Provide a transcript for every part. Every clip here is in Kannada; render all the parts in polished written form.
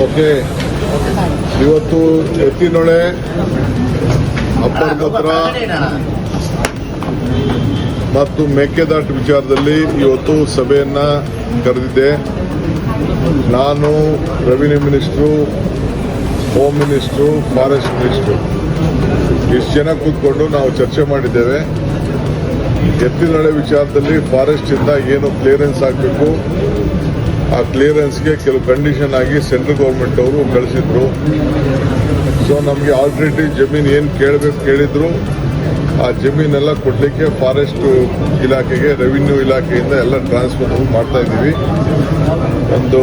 ಓಕೆ, ಇವತ್ತು ಎತ್ತಿನೊಳೆ ಅಪ್ಪರ್ ಭದ್ರ ಮತ್ತು ಮೇಕೆದಾಟು ವಿಚಾರದಲ್ಲಿ ಇವತ್ತು ಸಭೆಯನ್ನ ಕರೆದಿದ್ದೆ. ನಾನು revenue minister, home minister, forest minister ಇಷ್ಟು ಜನ ಕೂತ್ಕೊಂಡು ನಾವು ಚರ್ಚೆ ಮಾಡಿದ್ದೇವೆ. ಎತ್ತಿನೊಳೆ ವಿಚಾರದಲ್ಲಿ ಫಾರೆಸ್ಟ್ ಇಂದ ಏನು ಕ್ಲಿಯರೆನ್ಸ್ ಆಗಬೇಕು, ಆ ಕ್ಲಿಯರೆನ್ಸ್ಗೆ ಕೆಲವು ಕಂಡೀಷನ್ ಆಗಿ ಸೆಂಟ್ರಲ್ ಗೌರ್ಮೆಂಟ್ ಅವರು ಕಳಿಸಿದ್ರು. ಸೊ ನಮಗೆ ಆಲ್ಟರ್ನೇಟಿವ್ ಜಮೀನು ಏನು ಕೇಳಿದ್ರು ಆ ಜಮೀನೆಲ್ಲ ಕೊಡಲಿಕ್ಕೆ ಫಾರೆಸ್ಟ್ ಇಲಾಖೆಗೆ, ರೆವಿನ್ಯೂ ಇಲಾಖೆಯಿಂದ ಎಲ್ಲ ಟ್ರಾನ್ಸ್ಫರ್ ಮಾಡ್ತಾ ಇದ್ದೀವಿ. ಒಂದು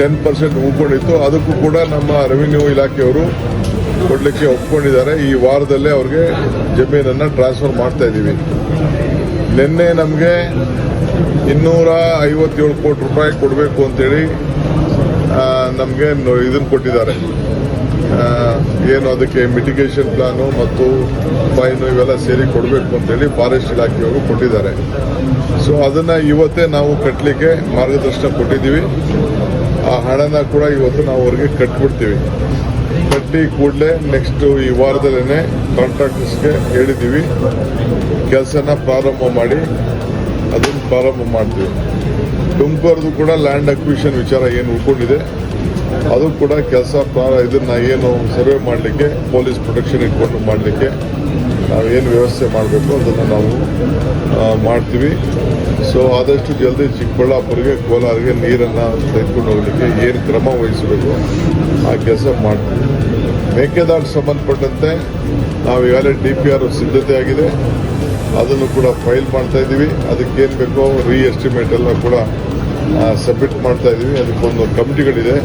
10% ಉಳ್ಕೊಂಡಿತ್ತು, ಅದಕ್ಕೂ ಕೂಡ ನಮ್ಮ ರೆವಿನ್ಯೂ ಇಲಾಖೆಯವರು ಕೊಡಲಿಕ್ಕೆ ಒಪ್ಕೊಂಡಿದ್ದಾರೆ. ಈ ವಾರದಲ್ಲೇ ಅವ್ರಿಗೆ ಜಮೀನನ್ನು ಟ್ರಾನ್ಸ್ಫರ್ ಮಾಡ್ತಾ ಇದ್ದೀವಿ. ನಿನ್ನೆ ನಮಗೆ 257 ಕೋಟಿ ರೂಪಾಯಿ ಕೊಡಬೇಕು ಅಂತೇಳಿ ನಮಗೆ ಇದನ್ನು ಕೊಟ್ಟಿದ್ದಾರೆ. ಏನು ಅದಕ್ಕೆ ಮಿಟಿಗೇಷನ್ ಪ್ಲಾನು ಮತ್ತು ಫೈನು ಇವೆಲ್ಲ ಸೇರಿ ಕೊಡಬೇಕು ಅಂತೇಳಿ ಫಾರೆಸ್ಟ್ ಇಲಾಖೆಯವರು ಕೊಟ್ಟಿದ್ದಾರೆ. ಸೊ ಅದನ್ನು ಇವತ್ತೇ ನಾವು ಕಟ್ಟಲಿಕ್ಕೆ ಮಾರ್ಗದರ್ಶನ ಕೊಟ್ಟಿದ್ದೀವಿ. ಆ ಹಣನ ಕೂಡ ಇವತ್ತು ನಾವು ಅವ್ರಿಗೆ ಕಟ್ಬಿಡ್ತೀವಿ. ಕಟ್ಟಿ ಕೂಡಲೇ ನೆಕ್ಸ್ಟ್ ಈ ವಾರದಲ್ಲೇ ಕಾಂಟ್ರಾಕ್ಟರ್ಸ್ಗೆ ಹೇಳಿದ್ದೀವಿ, ಕೆಲಸನ ಪ್ರಾರಂಭ ಮಾಡಿ ಅದನ್ನು ಪ್ರಾರಂಭ ಮಾಡ್ತೀವಿ. ತುಮಕೂರದು ಕೂಡ ಲ್ಯಾಂಡ್ ಅಕ್ವಿಷನ್ ವಿಚಾರ ಏನು ಉಳ್ಕೊಂಡಿದೆ ಅದು ಕೂಡ ಕೆಲಸ ಇದನ್ನ ಏನು ಸರ್ವೆ ಮಾಡಲಿಕ್ಕೆ, ಪೊಲೀಸ್ ಪ್ರೊಟೆಕ್ಷನ್ ಇಟ್ಕೊಂಡು ಮಾಡಲಿಕ್ಕೆ ನಾವೇನು ವ್ಯವಸ್ಥೆ ಮಾಡಬೇಕು ಅದನ್ನು ನಾವು ಮಾಡ್ತೀವಿ. ಸೊ ಆದಷ್ಟು ಜಲ್ದಿ ಚಿಕ್ಕಬಳ್ಳಾಪುರಿಗೆ, ಕೋಲಾರಿಗೆ ನೀರನ್ನು ತೆಗೆದುಕೊಂಡು ಹೋಗಲಿಕ್ಕೆ ಏನು ಕ್ರಮ ವಹಿಸಬೇಕು ಆ ಕೆಲಸ ಮಾಡ್ತೀವಿ. ಮೇಕೆದಾಟು ಸಂಬಂಧಪಟ್ಟಂತೆ ನಾವು ಈಗಾಗಲೇ DPR ಸಿದ್ಧತೆ ಆಗಿದೆ, ಅದನ್ನು ಕೂಡ ಫೈಲ್ ಮಾಡ್ತಾ ಇದ್ದೀವಿ. ಅದಕ್ಕೇನು ಬೇಕೋ ಎಸ್ಟಿಮೇಟ್ ಎಲ್ಲ ಕೂಡ ಸಬ್ಮಿಟ್ ಮಾಡ್ತಾ ಇದ್ದೀವಿ. ಅದಕ್ಕೊಂದು ಕಮಿಟಿಗಳಿದೆ,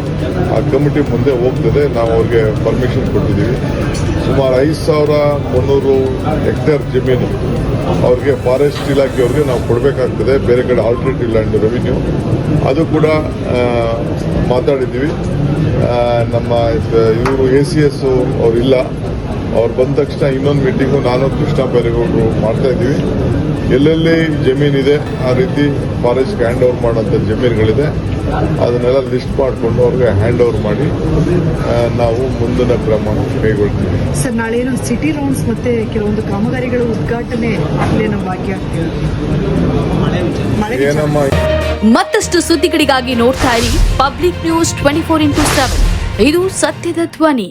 ಆ ಕಮಿಟಿ ಮುಂದೆ ಹೋಗ್ತದೆ. ನಾವು ಅವ್ರಿಗೆ ಪರ್ಮಿಷನ್ ಕೊಟ್ಟಿದ್ದೀವಿ. ಸುಮಾರು 5300 ಹೆಕ್ಟೇರ್ ಜಮೀನು ಅವ್ರಿಗೆ ಫಾರೆಸ್ಟ್ ಇಲಾಖೆಯವ್ರಿಗೆ ನಾವು ಕೊಡಬೇಕಾಗ್ತದೆ, ಬೇರೆ ಕಡೆ ಆಲ್ಟರ್ನೇಟಿವ್ ಲ್ಯಾಂಡ್ ರೆವಿನ್ಯೂ. ಅದು ಕೂಡ ಮಾತಾಡಿದ್ದೀವಿ. ನಮ್ಮ ಇವರು ACS ಅವ್ರು ಇಲ್ಲ, ಅವ್ರು ಬಂದ ತಕ್ಷಣ ಇನ್ನೊಂದು ಮೀಟಿಂಗು ನಾನು ಕೃಷ್ಣ ಬೈರೇಗೌಡರು ಮಾಡ್ತಾ ಇದ್ದೀವಿ. ಎಲ್ಲೆಲ್ಲಿ ಜಮೀನಿದೆ ಆ ರೀತಿ ಫಾರೆಸ್ಟ್ಗೆ ಹ್ಯಾಂಡ್ ಓವರ್ ಮಾಡೋಂಥ ಜಮೀನುಗಳಿದೆ ಅದನ್ನೆಲ್ಲ ಲಿಸ್ಟ್ ಮಾಡಿಕೊಂಡು ಅವ್ರಿಗೆ ಹ್ಯಾಂಡ್ ಓವರ್ ಮಾಡಿ ನಾವು ಮುಂದಿನ ಕ್ರಮ ಕೈಗೊಳ್ತೀವಿ. ಸರ್, ನಾಳೆ ಸಿಟಿ ರೌಂಡ್ಸ್ ಮತ್ತೆ ಕೆಲವೊಂದು ಕಾಮಗಾರಿಗಳ ಉದ್ಘಾಟನೆ ನಮ್ಮ ಭಾಗ್ಯ. ಮತ್ತಷ್ಟು ಸುದ್ದಿಗಳಿಗಾಗಿ ನೋಡ್ತಾ ಇರಿ ಪಬ್ಲಿಕ್ ನ್ಯೂಸ್ 24x7. ಇದು ಸತ್ಯದ ಧ್ವನಿ.